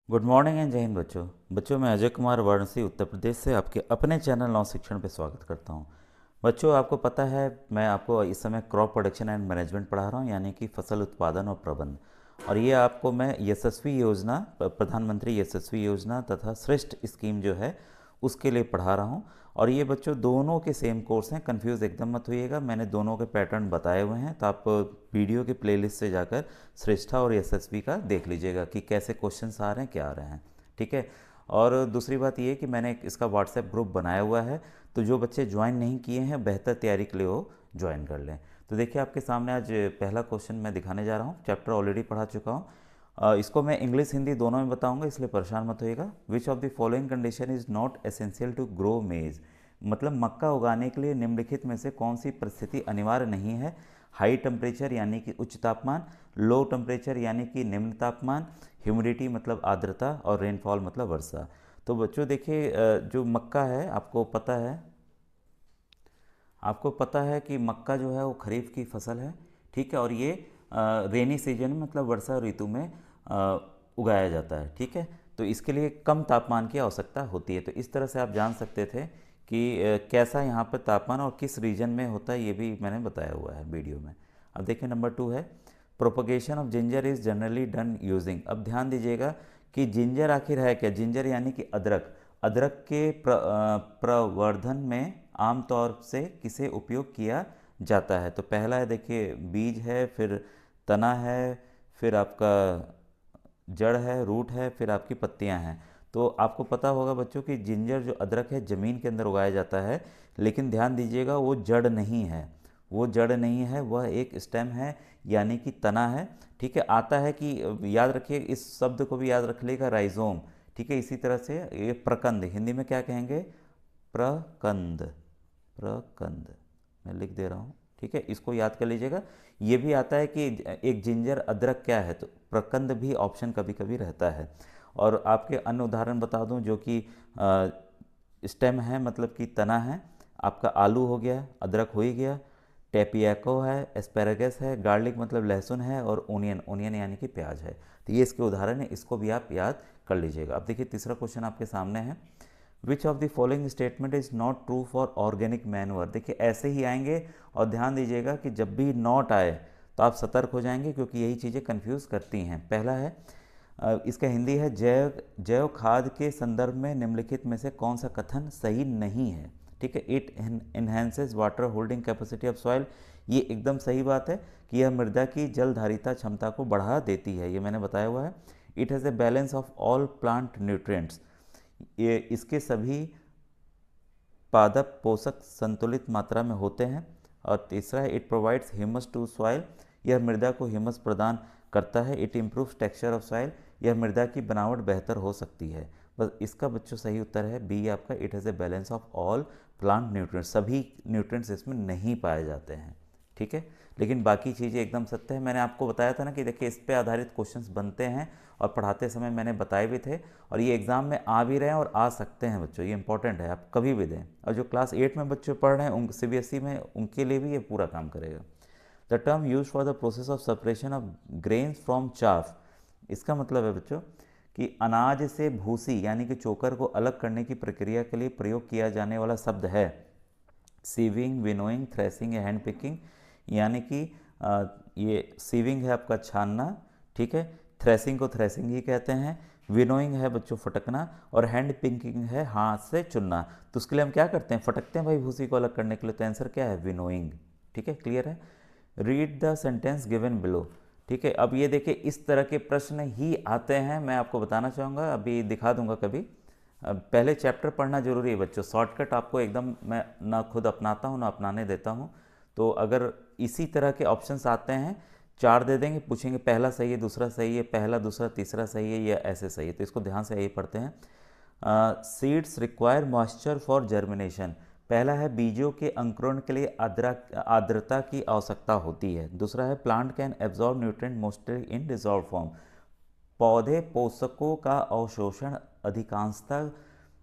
Good morning and जय हिंद बच्चों मैं अजय कुमार वाराणसी उत्तर प्रदेश से आपके अपने चैनल नव शिक्षण पे स्वागत करता हूँ। बच्चों आपको पता है मैं आपको इस समय क्रॉप प्रोडक्शन एंड मैनेजमेंट पढ़ा रहा हूँ, यानी कि फसल उत्पादन और प्रबंध। और ये आपको मैं यशस्वी योजना, प्रधानमंत्री यशस्वी योजना तथा श्रेष्ठ स्कीम जो है उसके लिए पढ़ा रहा हूँ। और ये बच्चों दोनों के सेम कोर्स हैं, कंफ्यूज एकदम मत होइएगा। मैंने दोनों के पैटर्न बताए हुए हैं, तो आप वीडियो के प्लेलिस्ट से जाकर श्रेष्ठा और यशस्वी का देख लीजिएगा कि कैसे क्वेश्चंस आ रहे हैं, क्या आ रहे हैं। ठीक है। और दूसरी बात ये कि मैंने इसका व्हाट्सएप ग्रुप बनाया हुआ है, तो जो बच्चे ज्वाइन नहीं किए हैं बेहतर तैयारी के लिए वो ज्वाइन कर लें। तो देखिए आपके सामने आज पहला क्वेश्चन मैं दिखाने जा रहा हूँ। चैप्टर ऑलरेडी पढ़ा चुका हूँ। इसको मैं इंग्लिश हिंदी दोनों में बताऊंगा, इसलिए परेशान मत होइएगा। Which of the following condition is not essential to grow maize, मतलब मक्का उगाने के लिए निम्नलिखित में से कौन सी परिस्थिति अनिवार्य नहीं है। हाई टेम्परेचर यानी कि उच्च तापमान, लो टेम्परेचर यानी कि निम्न तापमान, ह्यूमिडिटी मतलब आर्द्रता, और रेनफॉल मतलब वर्षा। तो बच्चों देखिए जो मक्का है आपको पता है कि मक्का जो है वो खरीफ की फसल है। ठीक है। और ये रेनी सीजन में मतलब वर्षा ऋतु में उगाया जाता है। ठीक है। तो इसके लिए कम तापमान की आवश्यकता होती है। तो इस तरह से आप जान सकते थे कि कैसा यहाँ पर तापमान और किस रीजन में होता है, ये भी मैंने बताया हुआ है वीडियो में। अब देखिए नंबर 2 है, propagation of ginger is generally done using. अब ध्यान दीजिएगा कि जिंजर आखिर है क्या। जिंजर यानी कि अदरक। अदरक के प्रवर्धन में आमतौर से किसे उपयोग किया जाता है। तो पहला है देखिए बीज है, फिर तना है, फिर आपका जड़ है, रूट है, फिर आपकी पत्तियां हैं। तो आपको पता होगा बच्चों कि जिंजर जो अदरक है ज़मीन के अंदर उगाया जाता है, लेकिन ध्यान दीजिएगा वो जड़ नहीं है। वो जड़ नहीं है, वह एक स्टेम है यानी कि तना है। ठीक है। आता है कि याद रखिए, इस शब्द को भी याद रख लेगा, राइजोम। ठीक है। इसी तरह से ये प्रकंद हिंदी में क्या कहेंगे, प्रकंद। प्रकंद मैं लिख दे रहा हूँ। ठीक है। इसको याद कर लीजिएगा। ये भी आता है कि एक जिंजर अदरक क्या है, तो प्रकंद भी ऑप्शन कभी कभी रहता है। और आपके अन्य उदाहरण बता दूं जो कि स्टेम है मतलब कि तना है। आपका आलू हो गया, अदरक हो ही गया, टेपियाको है, एस्पेरागस है, गार्लिक मतलब लहसुन है, और ओनियन, ओनियन यानी कि प्याज है। तो ये इसके उदाहरण है, इसको भी आप याद कर लीजिएगा। अब देखिए तीसरा क्वेश्चन आपके सामने है, which of the following statement is not true for organic manure. देखिए ऐसे ही आएंगे, और ध्यान दीजिएगा कि जब भी नॉट आए तो आप सतर्क हो जाएंगे, क्योंकि यही चीज़ें कंफ्यूज करती हैं। पहला है इसका हिंदी है, जैव जैव खाद के संदर्भ में निम्नलिखित में से कौन सा कथन सही नहीं है। ठीक है। It enhances water holding capacity of soil, ये एकदम सही बात है कि यह मृदा की जल धारिता क्षमता को बढ़ा देती है, ये मैंने बताया हुआ है। It has a balance of all plant nutrients, ये इसके सभी पादप पोषक संतुलित मात्रा में होते हैं। और तीसरा है, it provides humus to soil, यह मृदा को ह्यूमस प्रदान करता है। It improves texture of soil, यह मृदा की बनावट बेहतर हो सकती है। बस इसका बच्चों सही उत्तर है बी आपका, it has a balance of all plant nutrients. सभी न्यूट्रिएंट्स इसमें नहीं पाए जाते हैं। ठीक है। लेकिन बाकी चीज़ें एकदम सत्य है। मैंने आपको बताया था ना कि देखिए इस पे आधारित क्वेश्चंस बनते हैं, और पढ़ाते समय मैंने बताए भी थे, और ये एग्ज़ाम में आ भी रहे हैं और आ सकते हैं बच्चों। ये इंपॉर्टेंट है, आप कभी भी दें। और जो क्लास 8 में बच्चे पढ़ रहे हैं CBSE में, उनके लिए भी ये पूरा काम करेगा। The term use for the process of separation of grains from chaff, इसका मतलब है बच्चों कि अनाज से भूसी यानी कि चोकर को अलग करने की प्रक्रिया के लिए प्रयोग किया जाने वाला शब्द है सीविंग, विनोइंग, थ्रेसिंग या हैंड पिकिंग। यानी कि ये सीविंग है आपका छानना। ठीक है। थ्रेसिंग को थ्रेसिंग ही कहते हैं। विनोइंग है बच्चों फटकना, और हैंड पिकिंग है हाथ से चुनना। तो उसके लिए हम क्या करते हैं, फटकते हैं भाई भूसी को अलग करने के लिए। तो आंसर क्या है, विनोइंग। ठीक है, क्लियर है। Read the sentence given below. ठीक है। अब ये देखिए इस तरह के प्रश्न ही आते हैं, मैं आपको बताना चाहूँगा, अभी दिखा दूंगा कभी। अब पहले चैप्टर पढ़ना जरूरी है बच्चों, शॉर्टकट आपको एकदम मैं ना खुद अपनाता हूँ ना अपनाने देता हूँ। तो अगर इसी तरह के ऑप्शंस आते हैं, 4 दे देंगे, पूछेंगे पहला सही है, दूसरा सही है, पहला दूसरा तीसरा सही है, या ऐसे सही है, तो इसको ध्यान से यही पढ़ते हैं। Seeds require moisture for germination, पहला है बीजों के अंकुरण के लिए आर्द्रता की आवश्यकता होती है। दूसरा है plant can absorb nutrient mostly in dissolve form, पौधे पोषकों का अवशोषण अधिकांशतः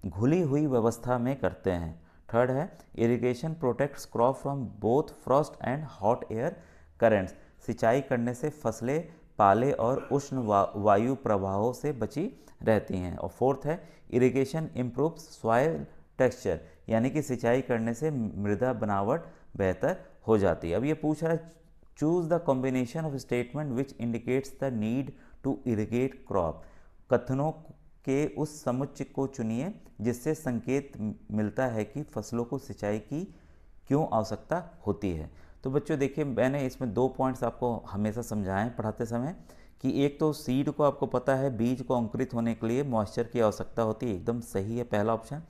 घुली हुई व्यवस्था में करते हैं। थर्ड है irrigation protects crop from both Frost and hot air currents, सिंचाई करने से फसलें पाले और उष्ण वायु प्रवाहों से बची रहती हैं। और फोर्थ है इरिगेशन इम्प्रूव सॉइल टेक्सचर, यानी कि सिंचाई करने से मृदा बनावट बेहतर हो जाती है। अब ये पूछ रहा है choose the combination of statement which indicates the need to irrigate crop, कथनों के उस समुच्चय को चुनिए जिससे संकेत मिलता है कि फसलों को सिंचाई की क्यों आवश्यकता होती है। तो बच्चों देखिए, मैंने इसमें 2 पॉइंट्स आपको हमेशा समझाएं पढ़ाते समय कि एक तो सीड को आपको पता है बीज को अंकुरित होने के लिए मॉइस्चर की आवश्यकता होती है, एकदम सही है पहला ऑप्शन।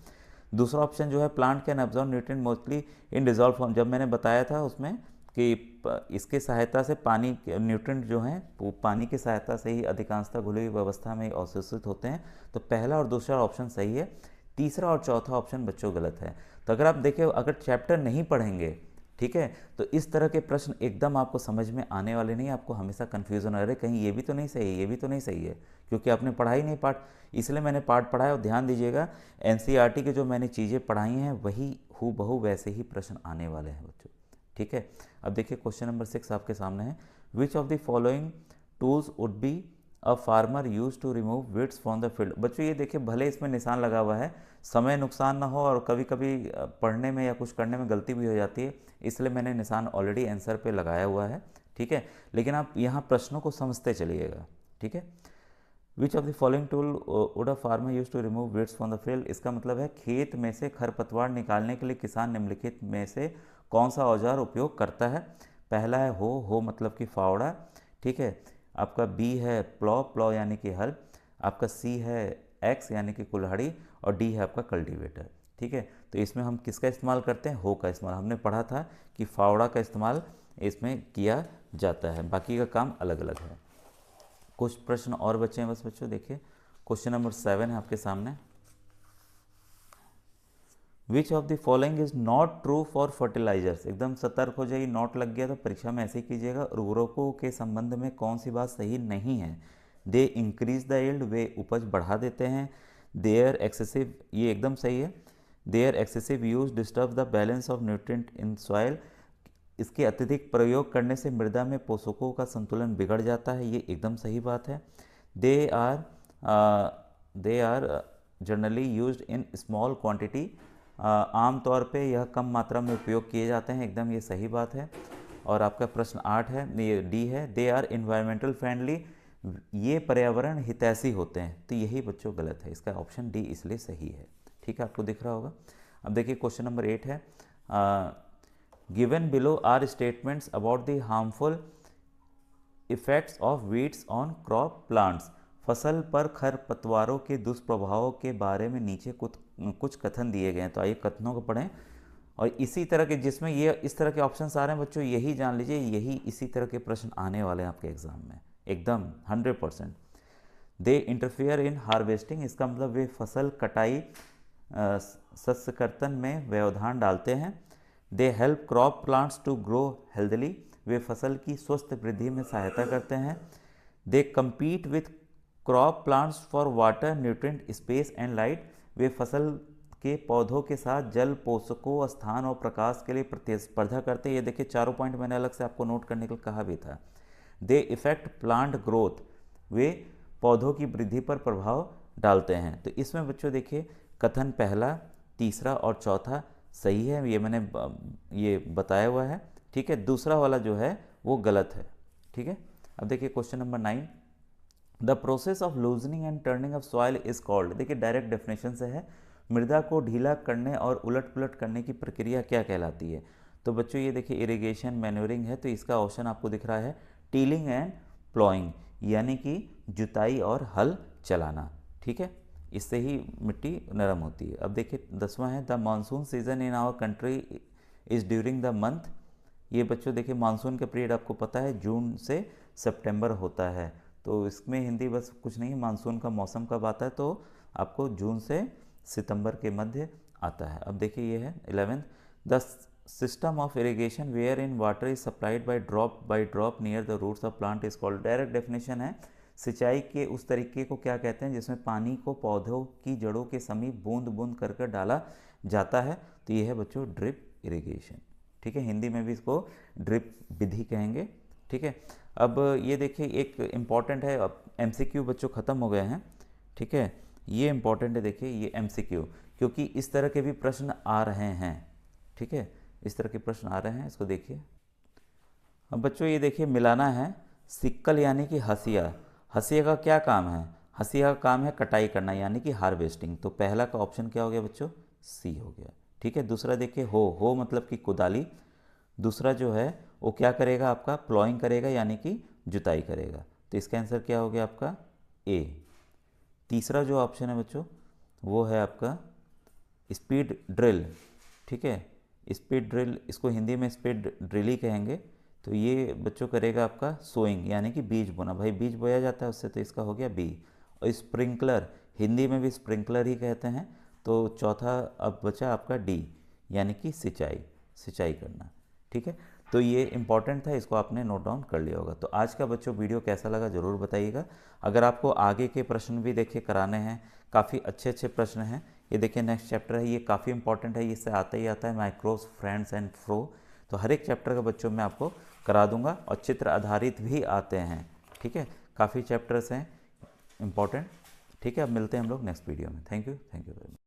दूसरा ऑप्शन जो है plant can absorb nutrient mostly in dissolve form, जब मैंने बताया था उसमें कि इसके सहायता से पानी न्यूट्रिएंट जो हैं वो पानी की सहायता से ही अधिकांशतः घुली हुई अवस्था में अवशोषित होते हैं। तो पहला और दूसरा ऑप्शन सही है, तीसरा और चौथा ऑप्शन बच्चों गलत है। तो अगर आप देखें, अगर चैप्टर नहीं पढ़ेंगे, ठीक है, तो इस तरह के प्रश्न एकदम आपको समझ में आने वाले नहीं, आपको हमेशा कन्फ्यूजन, अरे कहीं ये भी तो नहीं सही है, ये भी तो नहीं सही है, क्योंकि आपने पढ़ाई नहीं पाठ, इसलिए मैंने पाठ पढ़ाया। और ध्यान दीजिएगा एनसीईआरटी के जो मैंने चीज़ें पढ़ाई हैं वही हूबहू वैसे ही प्रश्न आने वाले हैं बच्चों, ठीक है। अब देखिए क्वेश्चन नंबर 6 आपके सामने है, which of the following tools would be a farmer use to remove weeds from the field. बच्चों ये देखिए, भले इसमें निशान लगा हुआ है, समय नुकसान ना हो और कभी कभी पढ़ने में या कुछ करने में गलती भी हो जाती है, इसलिए मैंने निशान ऑलरेडी आंसर पे लगाया हुआ है, ठीक है। लेकिन आप यहाँ प्रश्नों को समझते चलिएगा, ठीक है। Which of the following tool would a farmer use to remove weeds from the field, इसका मतलब है खेत में से खरपतवार निकालने के लिए किसान निम्नलिखित में से कौन सा औजार उपयोग करता है। पहला है हो मतलब कि फावड़ा, ठीक है। आपका बी है प्लॉ, प्लॉ यानी कि हल। आपका सी है एक्स यानी कि कुल्हाड़ी, और डी है आपका कल्टीवेटर, ठीक है। तो इसमें हम किसका इस्तेमाल करते हैं, हो का इस्तेमाल। हमने पढ़ा था कि फावड़ा का इस्तेमाल इसमें किया जाता है, बाकी का काम अलग अलग है। कुछ प्रश्न और बचे हैं बस बच्चों, देखिए क्वेश्चन नंबर 7 है आपके सामने, which of the following is not true for fertilisers. एकदम सतर्क हो जाइए, नोट लग गया तो परीक्षा में ऐसे ही कीजिएगा। उर्वरकों के संबंध में कौन सी बात सही नहीं है। दे इंक्रीज द यील्ड, वे उपज बढ़ा देते हैं। देयर एक्सेसिव, ये एकदम सही है। Their excessive use disturb the balance of nutrient in soil, इसके अत्यधिक प्रयोग करने से मृदा में पोषकों का संतुलन बिगड़ जाता है, ये एकदम सही बात है। They are generally used in small quantity, आमतौर पे यह कम मात्रा में उपयोग किए जाते हैं, एकदम ये सही बात है। और आपका प्रश्न 8 है, ये डी है, दे आर इन्वायरमेंटल फ्रेंडली, ये पर्यावरण हितैषी होते हैं, तो यही बच्चों गलत है, इसका ऑप्शन डी इसलिए सही है, ठीक है, आपको दिख रहा होगा। अब देखिए क्वेश्चन नंबर 8 है, given below are statements about the harmful effects of weeds on crop plants, फसल पर खरपतवारों के दुष्प्रभावों के बारे में नीचे कुछ कथन दिए गए हैं। तो आइए कथनों को पढ़ें, और इसी तरह के जिसमें ये इस तरह के ऑप्शन आ रहे हैं बच्चों, यही जान लीजिए यही इसी तरह के प्रश्न आने वाले हैं आपके एग्जाम में, एकदम 100%। दे इंटरफेयर इन हार्वेस्टिंग, इसका मतलब वे फसल कटाई शस्य कर्तन में व्यवधान डालते हैं। They help crop plants to grow healthily, वे फसल की स्वस्थ वृद्धि में सहायता करते हैं। They compete with crop plants for water nutrient space and light, वे फसल के पौधों के साथ जल, पोषकों, स्थान और प्रकाश के लिए प्रतिस्पर्धा करते हैं। ये देखिए चारों पॉइंट मैंने अलग से आपको नोट करने के लिए कहा भी था। दे इफेक्ट प्लांट ग्रोथ, वे पौधों की वृद्धि पर प्रभाव डालते हैं। तो इसमें बच्चों देखिए कथन पहला, तीसरा और चौथा सही है, ये मैंने ये बताया हुआ है, ठीक है। दूसरा वाला जो है वो गलत है, ठीक है। अब देखिए question number 9, the process of loosening and turning of soil is called, देखिए डायरेक्ट डेफिनेशन से है, मृदा को ढीला करने और उलट पुलट करने की प्रक्रिया क्या कहलाती है। तो बच्चों ये देखिए इरिगेशन मैन्योरिंग है, तो इसका ऑप्शन आपको दिख रहा है टीलिंग एंड प्लॉइंग, यानी कि जुताई और हल चलाना, ठीक है, इससे ही मिट्टी नरम होती है। अब देखिए 10वां है, the monsoon season in our country is during the month, ये बच्चों देखिए मानसून का पीरियड आपको पता है जून से सितंबर होता है, तो इसमें हिंदी बस कुछ नहीं, मानसून का मौसम कब आता है, तो आपको जून से सितंबर के मध्य आता है। अब देखिए ये है 11th, the system of irrigation where in water is supplied by drop near the roots of plant is called, direct definition है, सिंचाई के उस तरीके को क्या कहते हैं जिसमें पानी को पौधों की जड़ों के समीप बूंद बूंद कर डाला जाता है, तो ये है बच्चों ड्रिप इरिगेशन, ठीक है, हिंदी में भी इसको ड्रिप विधि कहेंगे। ठीक है। अब ये देखिए एक इम्पॉर्टेंट है, अब एमसीक्यू बच्चों ख़त्म हो गए हैं, ठीक है। ये इम्पॉर्टेंट है, देखिए ये एमसीक्यू, क्योंकि इस तरह के भी प्रश्न आ रहे हैं, ठीक है, इस तरह के प्रश्न आ रहे हैं, इसको देखिए। अब बच्चों ये देखिए मिलाना है, सिक्कल यानी कि हंसिया, हंसिया का क्या काम है, हंसिया का काम है कटाई करना यानी कि हार्वेस्टिंग, तो पहला का ऑप्शन क्या हो गया बच्चों, सी हो गया, ठीक है। दूसरा देखिए हो मतलब कि कुदाली, दूसरा जो है वो क्या करेगा, आपका प्लॉइंग करेगा यानी कि जुताई करेगा, तो इसका आंसर क्या हो गया आपका ए। तीसरा जो ऑप्शन है बच्चों वो है आपका स्पीड ड्रिल, ठीक है, स्पीड ड्रिल, इसको हिंदी में स्पीड ड्रिल ही कहेंगे, तो ये बच्चों करेगा आपका सोइंग यानी कि बीज बोना, भाई बीज बोया जाता है उससे, तो इसका हो गया बी। और स्प्रिंकलर, हिंदी में भी स्प्रिंकलर ही कहते हैं, तो चौथा अब बचा आपका डी यानी कि सिंचाई, सिंचाई करना, ठीक है। तो ये इंपॉर्टेंट था, इसको आपने नोट डाउन कर लिया होगा। तो आज का बच्चों वीडियो कैसा लगा ज़रूर बताइएगा। अगर आपको आगे के प्रश्न भी देखिए कराने हैं, काफ़ी अच्छे अच्छे प्रश्न हैं, ये देखिए नेक्स्ट चैप्टर है, ये काफ़ी इंपॉर्टेंट है, इससे आता ही आता है माइक्रोस, फ्रेंड्स एंड फ्रो, तो हर एक चैप्टर का बच्चों मैं आपको करा दूंगा, और चित्र आधारित भी आते हैं, ठीक है, काफ़ी चैप्टर्स हैं इंपॉर्टेंट, ठीक है। अब मिलते हैं हम लोग नेक्स्ट वीडियो में। Thank you very much.